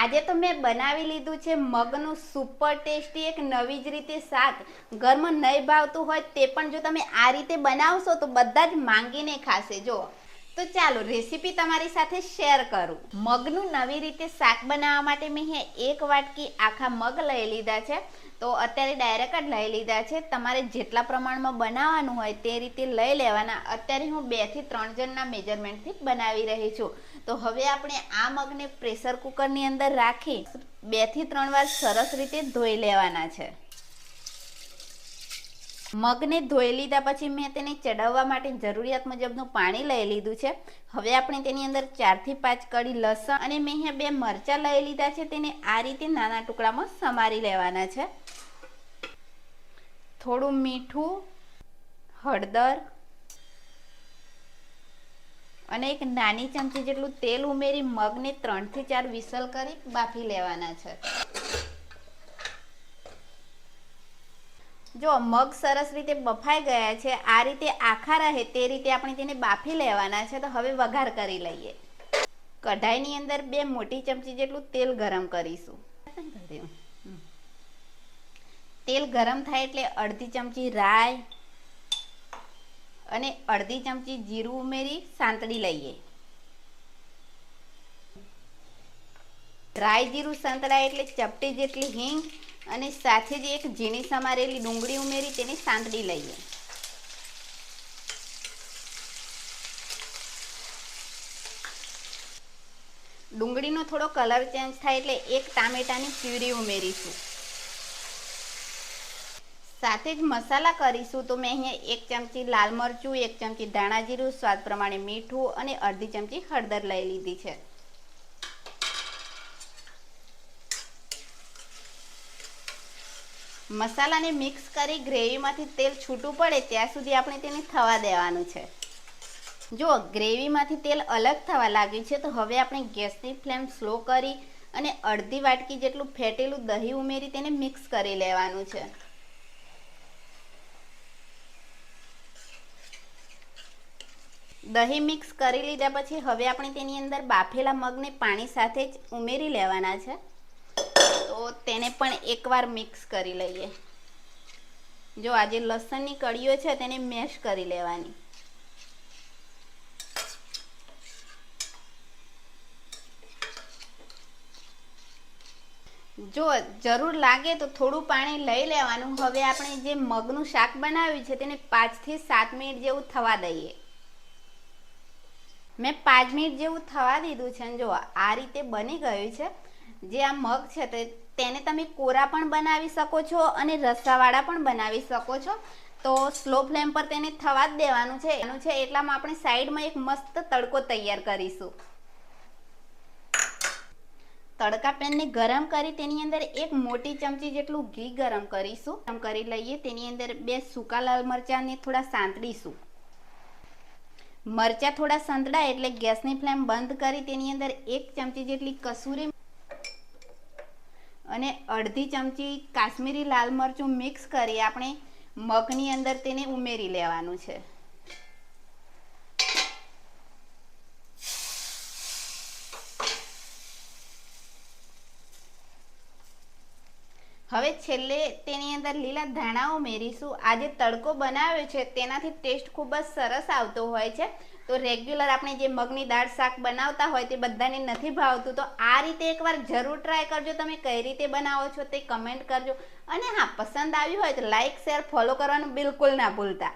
આજે તો મેં બનાવી લીધું છે મગનું સુપર ટેસ્ટી એક નવી જ રીતે શાક. ઘરમાં નહીં ભાવતું હોય તે પણ જો તમે આ રીતે બનાવશો તો બધા જ માંગીને ખાશે. જો તો ચાલો રેસીપી તમારી સાથે શેર કરું. મગનું નવી રીતે શાક બનાવવા માટે મેં અહીંયા 1 વાટકી આખા મગ લઈ લીધા છે. તો અત્યારે ડાયરેક્ટ જ લઈ લીધા છે. તમારે જેટલા પ્રમાણમાં બનાવવાનું હોય તે રીતે લઈ લેવાના. અત્યારે હું 2 થી 3 જણના મેજરમેન્ટથી બનાવી રહી છું. તો હવે આપણે આ મગને પ્રેશર કુકરની અંદર રાખી 2 થી 3 વાર સરસ રીતે ધોઈ લેવાના છે. મગને ધોઈ લીધા પછી મેં તેને ચડાવવા માટે જરૂરિયાત મુજબનું પાણી લઈ લીધું છે. હવે આપણે તેની અંદર 4 થી 5 કળી લસણ અને મેં અહીંયા 2 મરચાં લઈ લીધા છે. તેને આ રીતે નાના ટુકડામાં સમારી લેવાના છે. થોડું મીઠું, હળદર અને એક નાની ચમચી જેટલું તેલ ઉમેરી મગને 3 થી 4 વિસલ કરી બાફી લેવાના છે. જો મગ સરસ રીતે બફાઈ ગયા છે, આ રીતે આખા રહે તે રીતે આપણે તેને બાફી લેવાના છે. તો હવે વઘાર કરી લઈએ. કઢાઈની અંદર 2 મોટી ચમચી જેટલું તેલ ગરમ કરીશું. તેલ ગરમ થાય એટલે અડધી ચમચી રાઈ અને અડધી ચમચી જીરું ઉમેરી સાંતળી લઈએ. રાઈ જીરું સંતળાય એટલે ચપટી જેટલી હિંગ અને સાથે જ એક ઝીણી સમારેલી ડુંગળી ઉમેરી તેને સાંતળી લઈએ. ડુંગળીનો થોડો કલર ચેન્જ થાય એટલે એક ટામેટાની પ્યુરી ઉમેરીશું. સાથે જ મસાલા કરીશું. તો મેં અહીંયા 1 ચમચી લાલ મરચું, 1 ચમચી ધાણા જીરું, સ્વાદ પ્રમાણે મીઠું અને અડધી ચમચી હળદર લઈ લીધી છે. મસાલાને મિક્સ કરી ગ્રેવીમાંથી તેલ છૂટું પડે ત્યાં સુધી આપણે તેને થવા દેવાનું છે. જો ગ્રેવીમાંથી તેલ અલગ થવા લાગ્યું છે તો હવે આપણે ગેસની ફ્લેમ સ્લો કરી અને અડધી વાટકી જેટલું ફેટેલું દહીં ઉમેરી તેને મિક્સ કરી લેવાનું છે. દહીં મિક્સ કરી લીધા પછી હવે આપણે તેની અંદર બાફેલા મગને પાણી સાથે જ ઉમેરી લેવાના છે. તો તેને પણ એકવાર મિક્સ કરી લઈએ. જો આ જે લસણની કળીઓ છે તેને મેશ કરી લેવાની. જો જરૂર લાગે તો થોડું પાણી લઈ લેવાનું. હવે આપણે જે મગનું શાક બનાવ્યું છે તેને 5 થી 7 મિનિટ જેવું થવા દઈએ. મેં 5 મિનિટ જેવું થવા દીધું છે. જો આ રીતે બની ગયું છે. જે આ મગ છે તેને તમે કોરા પણ બનાવી શકો છો અને રસાવાળા પણ બનાવી શકો છો. તો સ્લો ફ્લેમ પર તેને થવા જ દેવાનું છે. એટલામાં આપણે સાઈડમાં એક મસ્ત તડકો તૈયાર કરીશું. તડકા પેનને ગરમ કરી તેની અંદર 1 મોટી ચમચી જેટલું ઘી ગરમ કરીશું. ગરમ કરી લઈએ. તેની અંદર 2 સૂકા લાલ મરચાંને થોડા સાંતળીશું. મરચાં થોડા સંતળાય એટલે ગેસની ફ્લેમ બંધ કરી તેની અંદર 1 ચમચી જેટલી કસૂરી અને અડધી ચમચી કાશ્મીરી લાલ મરચું મિક્સ કરી આપણે મગની અંદર તેને ઉમેરી લેવાનું છે. હવે છેલ્લે તેની અંદર લીલા ધાણા ઉમેરીશું. આ જે તડકો બનાવ્યો છે તેનાથી ટેસ્ટ ખૂબ જ સરસ આવતો હોય છે. તો રેગ્યુલર આપણે જે મગની દાળ શાક બનાવતા હોય તે બધાને નથી ભાવતું. તો આ રીતે એકવાર જરૂર ટ્રાય કરજો. તમે કઈ રીતે બનાવો છો તે કમેન્ટ કરજો. અને હા, પસંદ આવ્યું હોય તો લાઈક, શેર, ફોલો કરવાનું બિલકુલ ના ભૂલતા.